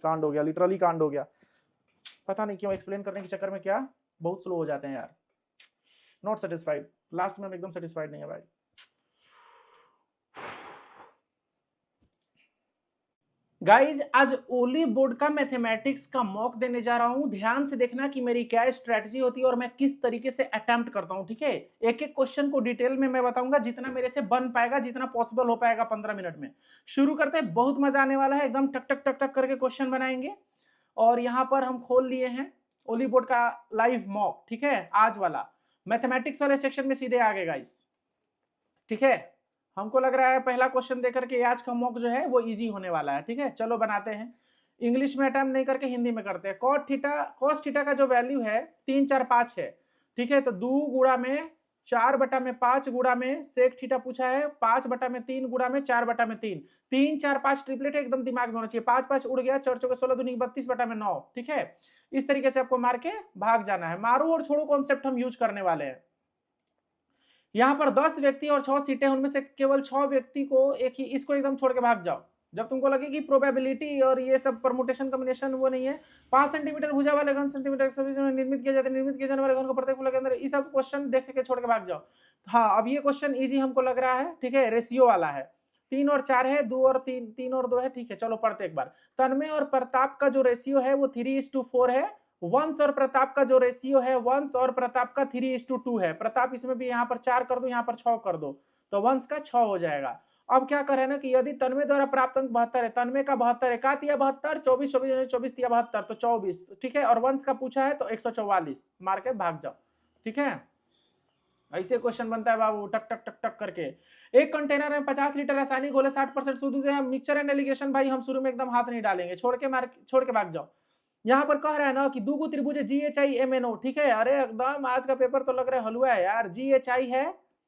कांड हो गया, लिटरली कांड हो गया। पता नहीं क्यों एक्सप्लेन करने के चक्कर में क्या बहुत स्लो हो जाते हैं यार। नॉट सेटिस्फाइड, लास्ट में हम एकदम सेटिस्फाइड नहीं है भाई। गाइज आज ओली बोर्ड का मैथमेटिक्स का मॉक देने जा रहा हूं। ध्यान से देखना कि मेरी क्या स्ट्रेटजी होती है और मैं किस तरीके से अटेम्प्ट करता हूं, ठीक है। एक एक क्वेश्चन को डिटेल में मैं बताऊंगा, जितना मेरे से बन पाएगा, जितना पॉसिबल हो पाएगा 15 मिनट में। शुरू करते हैं, बहुत मजा आने वाला है, एकदम टक टक टक टक करके क्वेश्चन बनाएंगे। और यहाँ पर हम खोल लिए हैं ओली बोर्ड का लाइव मॉक, ठीक है। आज वाला मैथमेटिक्स वाले सेक्शन में सीधे आ गए गाइस, ठीक है। हमको लग रहा है पहला क्वेश्चन देकर के आज का मॉक जो है वो इजी होने वाला है, ठीक है। चलो बनाते हैं। इंग्लिश में अटेम्प्ट नहीं करके हिंदी में करते हैं। कॉस थीटा का जो वैल्यू है 3 4 5 है, ठीक है। तो 2 गुणा में 4 बटा में 5 गुणा में सेक थीटा पूछा है, 5 बटा में 3 गुणा में 4 बटा में 3, 3 4 5 ट्रिपलेट है, एकदम दिमाग में होना चाहिए। 5 5 उड़ गया, 4 4 16 दूनी 32 बटा में 9, ठीक है। इस तरीके से आपको मार के भाग जाना है। मारो और छोड़ो कॉन्सेप्ट हम यूज करने वाले हैं। यहाँ पर 10 व्यक्ति और 6 सीटें, उनमें से केवल 6 व्यक्ति को एक ही, इसको एकदम छोड़ के भाग जाओ। जब तुमको लगे कि प्रोबेबिलिटी और ये सब परमुटेशन कॉम्बिनेशन वो नहीं है। 5 सेंटीमीटर भुजा वाले घन सेंटीमीटर 120 में निर्मित किए जाने वाले घन को प्रत्येक फूल के अंदर, ये सब क्वेश्चन देख के छोड़ के भाग जाओ। हाँ, अब ये क्वेश्चन इजी हमको लग रहा है, ठीक है। रेशियो वाला है, 3 और 4 है, 2 और 3, 3 और 2 है, ठीक है। चलो पढ़ते एक बार। तन्मय और प्रताप का जो रेशियो है वो 3:4 है। वंश और प्रताप का जो रेशियो है, वंश और प्रताप का 3:2 है। प्रताप इसमें भी यहाँ पर 4 कर दो, यहाँ पर 6 कर दो, तो वंश का 6 हो जाएगा। अब क्या करें ना कि यदि तन्मय द्वारा प्राप्त अंक 72 है, तन्मय का 72 है, का तिया 72, 24 24 24 तिया 72, तो 24, ठीक है। और वंश का पूछा है तो 144, मार के भाग जाओ, ठीक है। ऐसे क्वेश्चन बनता है बाबू, टक टक टक टक करके। एक कंटेनर में 50 लीटर रासायनिक घोले 60% शुद्ध दूध है। मिक्सचर एंड एलिगेशन भाई हम शुरू में एकदम हाथ नहीं डालेंगे, छोड़ के भाग जाओ। यहाँ पर कह रहा है ना कि दो त्रिभुज GHI MNO, ठीक है। अरे एकदम आज का पेपर तो लग रहा है हलवा है यार। GHI है,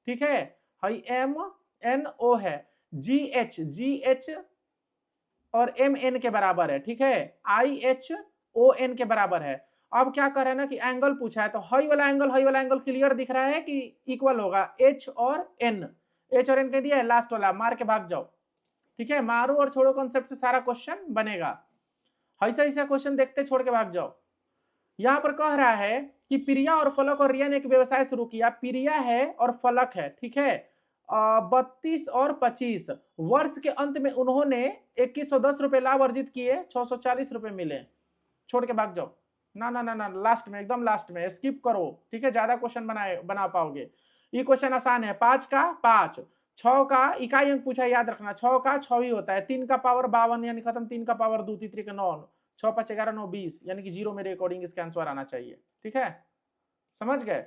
ठीक है, MNO है, GH और MN के बराबर है, ठीक है, IHON के बराबर है। अब क्या कर रहे हैं ना कि एंगल पूछा है, तो हाई वाला एंगल क्लियर दिख रहा है कि इक्वल होगा H और N कह दिया है, लास्ट वाला मार के भाग जाओ, ठीक है। मारो और छोड़ो कॉन्सेप्ट से सारा क्वेश्चन बनेगा। ऐसा ऐसा क्वेश्चन देखते छोड़ के भाग जाओ। यहां पर कह रहा है कि प्रिया और फलक और रिया ने एक व्यवसाय शुरू किया। प्रिया है और फलक है, ठीक है। 32 और 25 वर्ष के अंत में उन्होंने 2110 रुपए लाभ अर्जित किए, 640 रुपए मिले। छोड़ के भाग जाओ। ना ना ना ना, लास्ट में, एकदम लास्ट में स्किप करो, ठीक है। ज्यादा क्वेश्चन बना पाओगे। ये क्वेश्चन आसान है। 5 का 5, 6 का इकाई अंक पूछा, याद रखना 6 का 6 ही होता है। 3 का पावर 52 यानी खत्म, 3 का पावर 2, 3 का 9, 6 5 11 9 20 यानी कि 0 मेरे अकॉर्डिंग इसका आंसर आना चाहिए, ठीक है। समझ गए।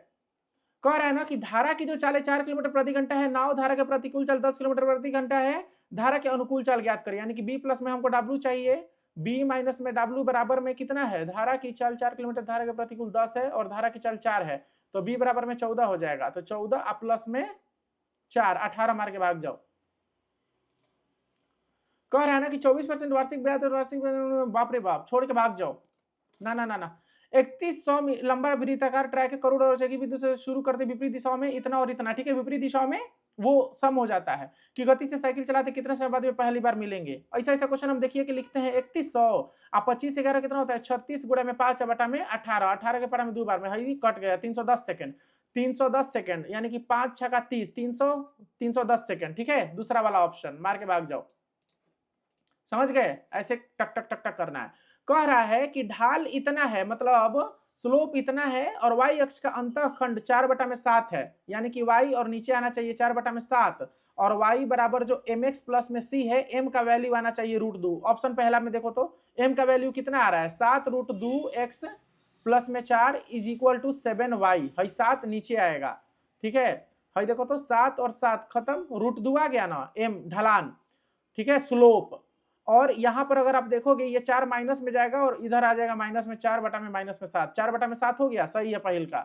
कह रहा है ना कि धारा की जो चाल 4 किलोमीटर प्रति घंटा है, नाव धारा के प्रतिकूल चाल 10 किलोमीटर प्रति घंटा है, धारा के अनुकूल चाल ज्ञात करें। यानी कि बी प्लस में हमको डब्ल्यू चाहिए, बी माइनस में डब्ल्यू बराबर में कितना है, धारा की चाल 4 किलोमीटर, धारा के प्रतिकूल 10 है और धारा की चाल 4 है, तो बी बराबर में 14 हो जाएगा। तो 14 प्लस में 4, 18 मार के भाग जाओ। कह रहा है ना कि 24% वार्षिक ब्याज और वार्षिक, बाप रे बाप, छोड़ के भाग जाओ। ना ना ना ना, 3100 लंबा वृत्ताकार ट्रैक है, करोड़ और की बिंदु से शुरू करते विपरीत दिशाओं में इतना और इतना, ठीक है। विपरीत दिशाओं में वो सम हो जाता है कि गति से साइकिल चलाते कितने समय बाद में पहली बार मिलेंगे। ऐसा ऐसा क्वेश्चन हम देखिए कि लिखते हैं 3100 आप 25 11 कितना होता है, 36 गुणा में 5 बटा में 18, 18 के पड़ा में 2 बार में है, कट गया 310 सेकंड, 310 सेकंड यानी कि 5 6 का 30, 310 सेकंड, ठीक है। दूसरा वाला ऑप्शन मार के भाग जाओ। समझ गए। ऐसे टक टक टक टक करना है। कह रहा है कि ढाल इतना है, मतलब स्लोप इतना है, और y अक्ष का अंतःखंड 4/7 है, यानी कि y और नीचे आना चाहिए 4/7, और y बराबर जो mx प्लस में c है, m का वैल्यू आना चाहिए √2। ऑप्शन पहला में देखो तो m का वैल्यू कितना आ रहा है, 7√2x प्लस में 4 इज इक्वल टू 7y, है 7 नीचे आएगा, ठीक है। है देखो तो 7 और 7 खत्म, √2 आ गया ना, m ढलान, ठीक है, स्लोप। और यहां पर अगर आप देखोगे ये 4 माइनस में जाएगा और इधर आ जाएगा माइनस में 4 बटा में माइनस में 7, 4 बटा में 7 हो गया, सही है पहल का।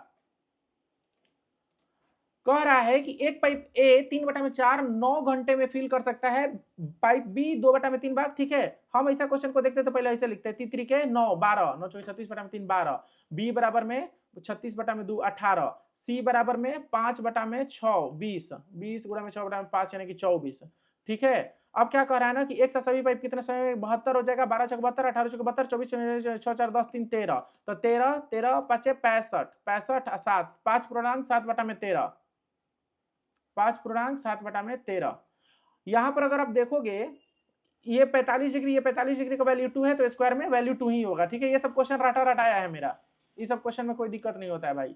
कह रहा है कि एक पाइप ए 3 बटा में 4 9 घंटे में फिल कर सकता है, पाइप बी 2 बटा में 3 भाग, ठीक है। हम ऐसा क्वेश्चन को देखते तो पहले ऐसे लिखते हैं, तीसरी के 9 12 9 24 36 बटा में 3 12, बी बराबर में 36 बटा में 2 18, सी बराबर में 5 बटा में 6 20, 20 गुणा में 6 बटा में 5 यानी कि 24, ठीक है। अब क्या कह रहा है ना कि एक साथ सभी पाइप कितने समय में 72 हो जाएगा, 12 चौक 72, 18 चौक 72, 24 6 4 10 3 13, तो 13 13 5 65, 65 7 5/7/13, 5/7/13। यहां पर अगर आप देखोगे ये 45 डिग्री, ये 45 डिग्री का वैल्यू 2 है, तो स्क्वायर में वैल्यू 2 ही होगा। ठीक है, ये सब क्वेश्चन रटा रटाया है मेरा, ये सब क्वेश्चन में कोई दिक्कत नहीं होता है भाई।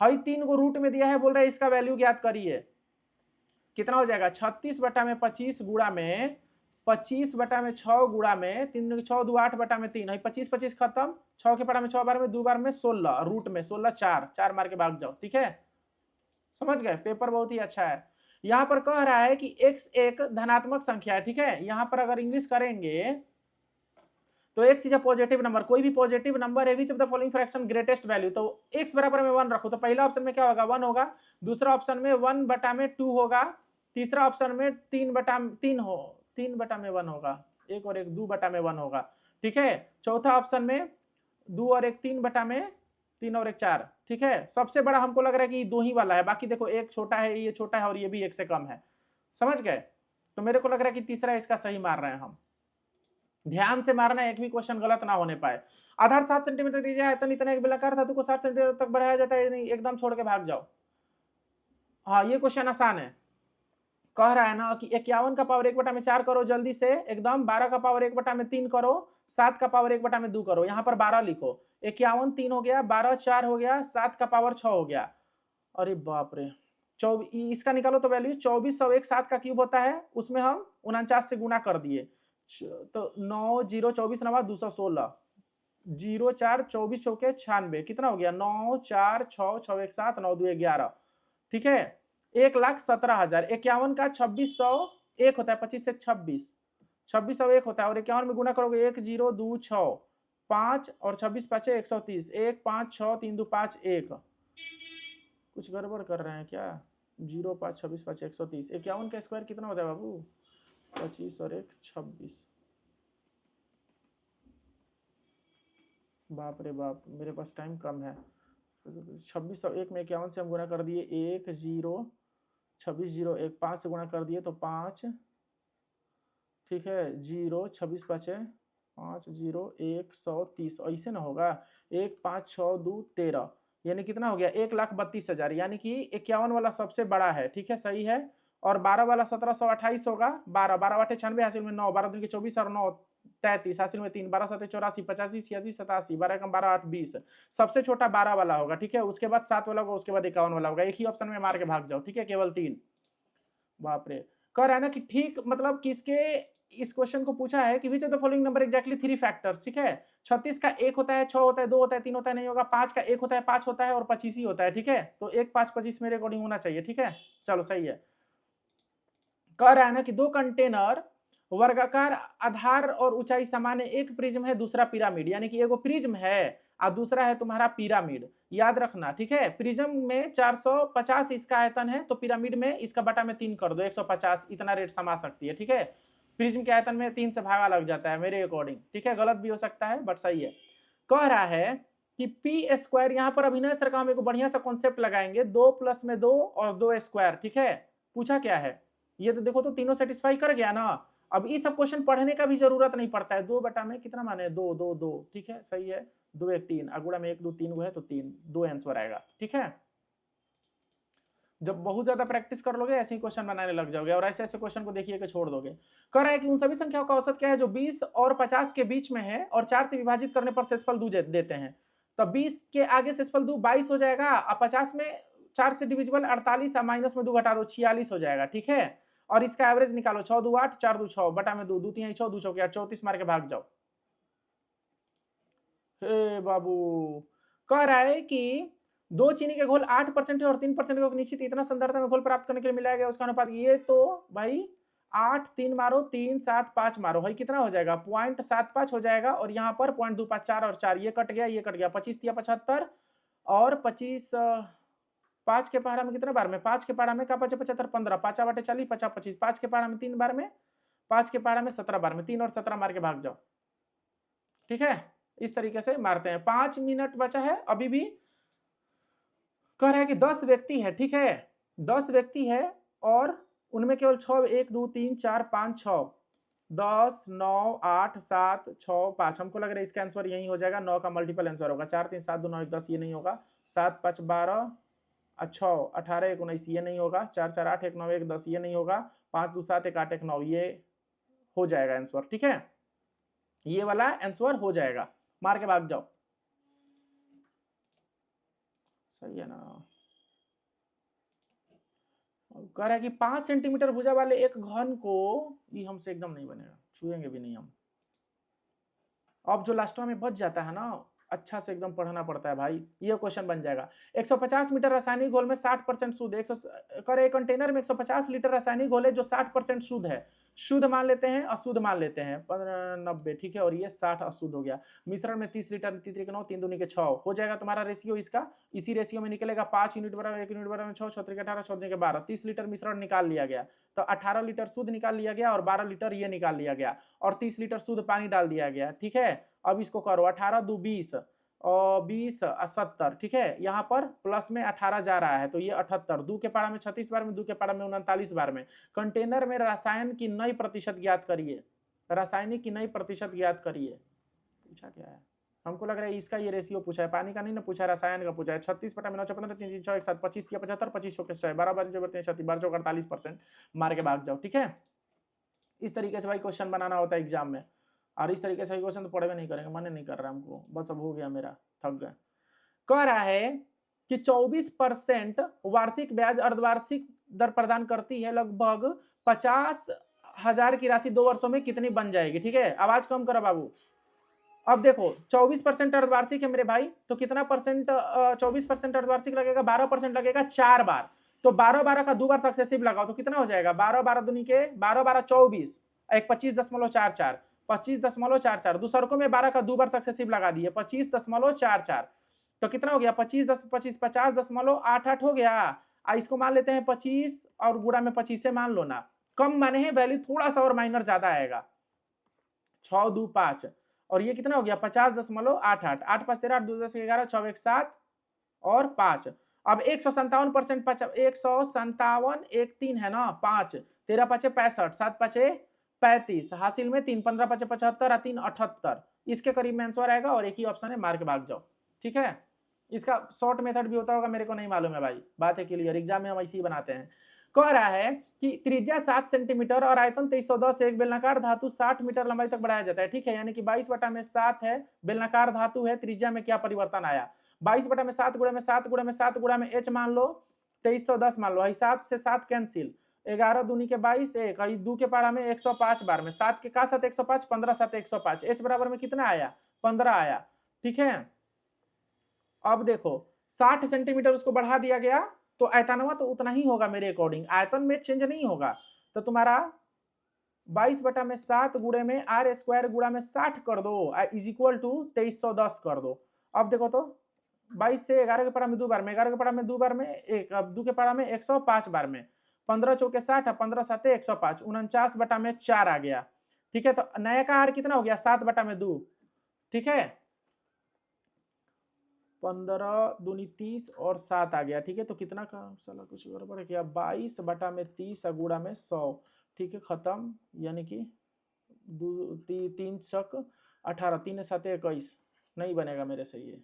हाई 3 को रूट में दिया है, बोल रहा है इसका वैल्यू ज्ञात करिए। कितना हो जाएगा, 36/25 गुणा में 25/6 गुणा में 3 6 2 8/3 है, 25 25 खत्म, 6 के पढ़ा में 6 बार में 2 बार में 16, रूट में 16 4 मार के भाग जाओ। ठीक है, समझ गए, पेपर बहुत ही अच्छा है। यहां पर कह रहा है कि x एक धनात्मक संख्या है। ठीक है, यहां पर अगर इंग्लिश करेंगे तो x is a positive number, कोई भी पॉजिटिव नंबर है which of the following fraction greatest value, तो x बराबर में 1 रखो, तो पहला ऑप्शन में क्या होगा 1 होगा, दूसरा ऑप्शन में 1/2 होगा, तीसरा ऑप्शन में 3/1 होगा, एक और एक 2/1 होगा। ठीक है, चौथा ऑप्शन में 2 और एक 3 और एक 4। ठीक है, सबसे बड़ा हमको लग रहा है कि 2 ही वाला है, बाकी देखो एक छोटा है, ये छोटा है और ये भी 1 से कम है। समझ गए, तो मेरे को लग रहा है कि तीसरा इसका सही मार रहे हैं हम। ध्यान से मारना, एक भी क्वेश्चन गलत ना होने पाए। आधार 7 सेंटीमीटर दीजिए, आयतन इतना एक बेलनाकार धातु को 60 सेंटीमीटर तक बढ़ाया जाता है, नहीं एकदम छोड़ के भाग जाओ। हाँ, ये क्वेश्चन आसान है। कह रहा है ना कि 51 का पावर 1/4 करो जल्दी से एकदम, 12 का पावर 1/3 करो, 7 का पावर 1/2 करो, यहाँ पर 12 लिखो, 51 3 हो गया, 12 4 हो गया, 7 का पावर 6 हो गया। अरे बाप रे, 24 इसका निकालो तो वैल्यू 2401 7 का क्यूब होता है, उसमें हम 49 से गुना कर दिए, तो 9 0 24 9 216, 0 4 24 चौके 96, कितना हो गया 9 4 6 6 1 7 9 2 11। ठीक है, 1,17,000, 51 का 2601 होता है, 25 से 26 2601 होता है, और 51 में गुना करोगे 1 0 2 6 5 और 26 5 130, 1 5 6 3 2 5 1। कुछ गड़बड़ कर रहे हैं क्या, 0 5 26 5 130, 51 का स्क्वायर कितना होता है बाबू, 25 और 1 26। बाप रे बाप, मेरे पास टाइम कम है। 2601 में 51 से हम गुना कर दिए 1 0 26 0 1 5 से गुना कर दिए तो 5। ठीक है, 0 26 5 5 0 130, ऐसे ना होगा, 1 5 6 2 13, यानी कितना हो गया 1,32,000, यानी कि 51 वाला सबसे बड़ा है। ठीक है, सही है, और 12 वाला 1728 होगा, 12 12 8 96 हासिल में 9, 12 दूनी के 24 और 9 33 हासिल में 3, 12 7 84 85 86 87, 12 कम 12 8 20, सबसे छोटा 12 वाला होगा। ठीक है, उसके बाद 7 वाला होगा, उसके बाद 51 वाला होगा, एक ही ऑप्शन में मार के भाग जाओ। ठीक है, केवल 3। बाप रे, कह रहा है ना कि ठीक मतलब किसके, इस क्वेश्चन को पूछा है कि which of the following number exactly 3 factors. ठीक है, 36 का 1 होता है, 6 होता है, 2 होता है, 3 होता है, नहीं होगा, 5 का 1 होता है, 5 होता है, और 25 ही होता है। ठीक है, तो 1 5 25 मेरे अकॉर्डिंग होना चाहिए। ठीक है, चलो सही है। कह रहा है ना कि 2 कंटेनर वर्गाकार आधार और ऊंचाई समान है, एक प्रिज्म है दूसरा पिरामिड, यानी कि एगो प्रिज्म है और दूसरा है तुम्हारा पिरामिड, याद रखना। ठीक है, प्रिज्म में 450 इसका आयतन है, तो पिरामिड में इसका बटा में 3 कर दो, 150 इतना रेट समा सकती है। ठीक है, प्रिज्म के आयतन में 3 से भागा लग जाता है मेरे अकॉर्डिंग। ठीक है, गलत भी हो सकता है बट सही है। कह रहा है कि पी स्क्वायर, यहाँ पर अभिनय सर का हम एक बढ़िया सा कॉन्सेप्ट लगाएंगे, 2 + में 2 और 2 स्क्वायर। ठीक है, पूछा क्या है, ये तो देखो तो तीनों सेटिस्फाई कर गया ना। अब ये सब क्वेश्चन पढ़ने का भी जरूरत नहीं पड़ता है, 2 बटा में कितना माने 2 2 2। ठीक है, सही है, 2 1 3, अगुड़ा में 1 2 3 है तो 3, 2 आंसर आएगा। ठीक है, जब बहुत ज्यादा प्रैक्टिस कर लोगे ऐसे ही क्वेश्चन बनाने लग जाओगे, और ऐसे ऐसे क्वेश्चन को देखिए कि छोड़ दोगे। कह रहा है कि उन सभी संख्याओं का औसत क्या है जो 20 और 50 के बीच में है और 4 से विभाजित करने पर शेषफल 2 देते हैं। तो 20 के आगे शेषफल 2 22 हो जाएगा, और 50 में 4 से डिविजिबल 48 और माइनस में 2 घटा दो 46 हो जाएगा। ठीक है, और इसका एवरेज निकालो, 6 2 8 4 2 6 बटा में 2 2 3 6 2 6 34 मार के भाग जाओ। हे बाबू, कह रहा है कि 2 चीनी के घोल 8% है और 3% को निश्चित इतना सांद्रता में घोल प्राप्त करने के लिए मिलाया गया उसका अनुपात, ये तो भाई 8 3 मारो 3 7 5 मारो, भाई कितना हो जाएगा 0.75 हो जाएगा, और यहाँ पर 0.25 4 और 4 ये कट गया, ये कट गया, 25 या 75 और 25 5 के पहाड़ा में कितना बार में, 5 के पहाड़ा में का 75 15 5 बटे 40 50 25, 5 के पहाड़ा में 3 बार में, 5 के पहाड़ा में 17 बार में, 3 और 17 मार के भाग जाओ। ठीक है, इस तरीके से मारते हैं। 5 मिनट बचा है अभी भी। कह रहा है कि 10 व्यक्ति है। ठीक है, 10 व्यक्ति है और उनमें केवल 6, 1 2 3 4 5 6, 10 9 8 7 6 5, हमको लग रहा है इसका आंसर यही हो जाएगा। 9 का मल्टीपल आंसर होगा। 4 3 7 2 9 1 10, ये नहीं होगा। 7 5 12 6 18 19, ये नहीं होगा। 4 4 8 1 9 1 10, ये नहीं होगा। 5 2 7 1 8 1 9, ये हो जाएगा आंसर। ठीक है, ये वाला आंसर हो जाएगा। मार के भाग जाओ। सही है ना। कह रहा है कि 5 सेंटीमीटर भुजा वाले एक घन को, ये हमसे एकदम नहीं बनेगा, छुएंगे भी नहीं हम। अब जो लास्ट में बच जाता है ना, अच्छा से एकदम पढ़ना पड़ता है भाई। ये क्वेश्चन बन जाएगा। 150 मीटर रासायनिक घोल में 60% शुद्ध है। एक कंटेनर में 150 लीटर रासायनिक घोल है जो 60% शुद्ध है। शुद्ध मान लेते हैं, अशुद्ध मान लेते हैं 90, ठीक है, और ये 60 अशुद्ध हो गया। मिश्रण में 30 लीटर, 3 3 9 3 दूनी के 6 हो जाएगा तुम्हारा रेशियो इसका। इसी रेशियो में निकलेगा 5 यूनिट बराबर 1 यूनिट बराबर 6 6 3 18 6 3 12, 30 लीटर मिश्रण निकाल लिया गया। तो 18 लीटर शुद्ध निकाल लिया गया और 12 लीटर ये निकाल लिया गया और 30 लीटर शुद्ध पानी डाल दिया गया। ठीक है, अब इसको करो 18 2 20 और 20 70, ठीक है। यहाँ पर प्लस में 18 जा रहा है तो ये 78, 2 के पारा में 36 बार में, 2 के पारा में 39 बार में। कंटेनर में रसायन की नई प्रतिशत ज्ञात करिए, रासायनिक की नई प्रतिशत ज्ञात करिए। पूछा क्या है, हमको लग रहा है इसका ये रेशियो पूछा है, पानी का नहीं ना पूछा है, रसायन का पूछा है। 36 बटा में 9 15 3 3 6 1 7 25 3 75 25 के 100 12 बार जो करते हैं 36 12 जो 48%। मार के भाग जाओ। ठीक है, इस तरीके से भाई क्वेश्चन बनाना होता है एग्जाम में। और इस तरीके से क्वेश्चन तो पढ़े नहीं करेंगे, मन नहीं कर रहा हमको, बस अब हो गया मेरा, थक गए। कह रहा है कि 24% वार्षिक ब्याज अर्धवार्षिक दर प्रदान करती है, लगभग 50,000 की राशि 2 वर्षों में कितनी बन जाएगी। ठीक है, आवाज कम करो बाबू। अब देखो 24% अर्धवार्षिक है मेरे भाई, तो कितना परसेंट 24% अर्धवार्षिक लगेगा, 12% लगेगा 4 बार। तो 12 12 का 2 बार सक्सेसिव लगाओ तो कितना हो जाएगा, 12 12 दूनी के 12 12 24, एक 25.44, 25.44। दूसरों में 12 का 2 बार सक्सेसिव लगा दिए, 25.44, तो कितना हो गया 25 50.88 हो गया। इसको मान लेते हैं 25 और गुणा में 25 से मान लो ना, कम माने हैं वैल्यू, थोड़ा सा और माइनर ज्यादा आएगा। 6 2 5 और ये कितना हो गया 50.88, 8 5 13 8 2 10 11 6 1 7 और 5। अब 157%, 157 1 3 है ना, 5 13 5 65 7 5 35, हासिल में 3 15 5 75 3 78, इसके करीब में आंसर आएगा और एक ही ऑप्शन है, मार के भाग जाओ। ठीक है, इसका शॉर्ट मेथड भी होता होगा, मेरे को नहीं मालूम है भाई, बात है क्लियर, एग्जाम में हम ऐसे ही बनाते हैं। कह रहा है कि त्रिज्या 7 सेंटीमीटर और आयतन 2310, एक बेलनाकार धातु 60 मीटर लंबाई तक बढ़ाया जाता है। ठीक है, यानी कि 22 बटा में 7 है, बेलनाकार धातु है, त्रिज्या में क्या परिवर्तन आया, 22 बटा में 7 गुणा में 7 गुणा में 7 गुणा में h मान लो 2310 मान लो, 7 से 7 कैंसिल, 11 दूनी के 22, 1 2 के पारा में 105 बार में, 7 के का साथ 105, 15 साथ 105, h बराबर में कितना आया 15 आया। ठीक है, अब देखो 60 सेंटीमीटर उसको बढ़ा दिया गया तो आयतनवा तो उतना ही होगा मेरे अकॉर्डिंग, आयतन में चेंज नहीं होगा। तो तुम्हारा 22 बटा में 7 गुणे में आर स्क्वायर गुणा में 60 कर दो इज इक्वल टू 2310 कर दो। अब देखो तो 22 से 11 के पढ़ा में 2 बार में, 11 के पढ़ा में 2 बार में 1, अब 2 के पढ़ा में 105 बार में, 15 चौके 60, 15 साते 105, 49 बटा में 4 आ गया। ठीक है, तो नया का आर कितना हो गया 7 बटा में 2। ठीक है, 15 दूनी 30 और 7 आ गया। ठीक है, तो कितना का साला कुछ गड़बड़ है क्या, 22 बटा में 30 गुणा में 100। ठीक है, खत्म, यानी कि 3 चक 18, 3 7 21, नहीं बनेगा मेरे से, ये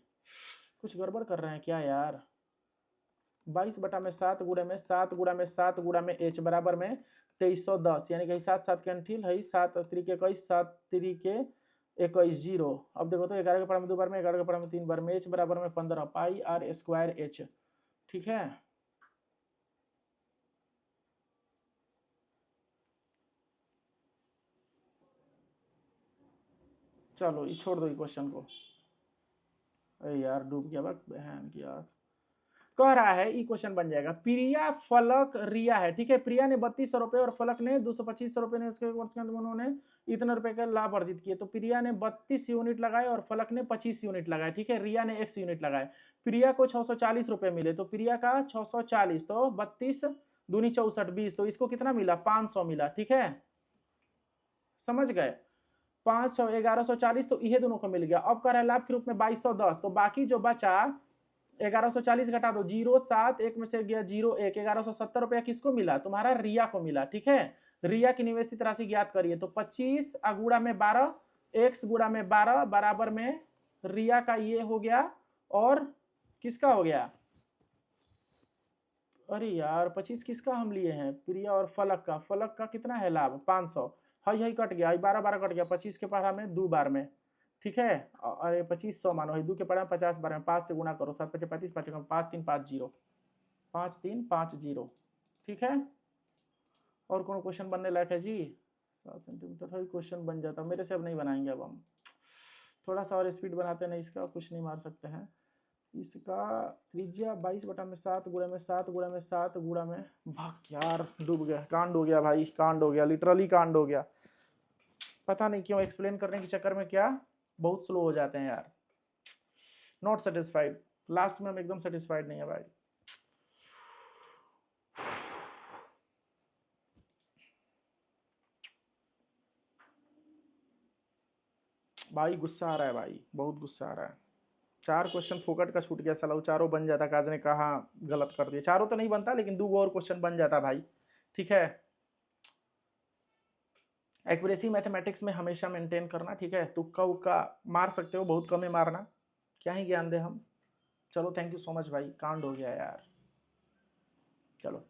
कुछ गड़बड़ कर रहे हैं क्या यार। 22 बटा में 7 गुणा में 7 गुणा में 7 गुणा में h बराबर में 2310, यानी कि 7 7 कैंसिल है, 7 3 के 21, 7 3 के 21 0। अब देखो तो 11 के पढ़ा में 2 बार में, 11 के पढ़ा में 3 बार में, h बराबर में 15 पाई आर स्क्वायर h। ठीक है, चलो ये छोड़ दो ये क्वेश्चन को, अरे यार डूब गया बहन की आंख। कह रहा है ये क्वेश्चन बन जाएगा, प्रिया फलक रिया है। ठीक है, प्रिया ने 3200 रुपए और फलक ने 225 रुपए ने, उसके वर्ष के अंत में उन्होंने इतने रुपए का लाभ अर्जित किए। तो प्रिया ने 32 यूनिट लगाए और फलक ने 25 यूनिट लगाए। ठीक है, रिया ने x यूनिट लगाए, प्रिया को 640 रुपए मिले, तो प्रिया का 640, तो 32 दूनी 64 20, तो इसको कितना मिला 500 मिला। ठीक है, समझ गए, 500 1140, तो ये दोनों को मिल गया। अब कह रहा है लाभ के रूप में 2210, तो बाकी जो बचा 1140 घटा दो, 0 7 1 में से गया 0 1, 1170 रुपया किसको मिला? तुम्हारा रिया को मिला। ठीक है, रिया की निवेशित राशि ज्ञात करिए। तो 25 गुणा में 12, x गुणा में 12 बराबर में रिया का ये हो गया और किसका हो गया? अरे यार 25 किसका हम लिए हैं? प्रिया और फलक का। फलक का कितना है लाभ? 500। हाई हाई कट गया, 12 12 कट गया। 25 के पढ़ा में 2 बार में। ठीक है, अरे 2500 मानो, 2 के पढ़ा में 50 बार में। 5 से गुणा करो, 7 5 35, 5 5 3 5 0, 5 3 5 0। ठीक है, और कौन क्वेश्चन बनने लायक है जी? 7 सेंटीमीटर ही क्वेश्चन बन जाता, मेरे से अब नहीं बनाएंगे। अब हम थोड़ा सा और स्पीड बनाते हैं, इसका कुछ नहीं मार सकते हैं। इसका त्रिज्या 22 बटा में 7 गुणा में 7 गुणा में 7 गुणा में, भाग यार डूब गया, कांड हो गया भाई, कांड हो गया, लिटरली कांड हो गया। पता नहीं क्यों एक्सप्लेन करने के चक्कर में क्या बहुत स्लो हो जाते हैं यार। नॉट सेटिस्फाइड, लास्ट में हम एकदम सेटिस्फाइड नहीं है भाई। भाई गुस्सा आ रहा है भाई, बहुत गुस्सा आ रहा है। 4 क्वेश्चन फोकट का छूट गया साला, चारों बन जाता। काज ने कहा गलत कर दिया, चारों तो नहीं बनता लेकिन 2 और क्वेश्चन बन जाता भाई। ठीक है, एक्यूरेसी मैथमेटिक्स में हमेशा मेंटेन करना। ठीक है, तुक्का उक्का मार सकते हो, बहुत कम है मारना, क्या ही ज्ञान दे हम। चलो थैंक यू सो मच भाई, कांड हो गया यार। चलो।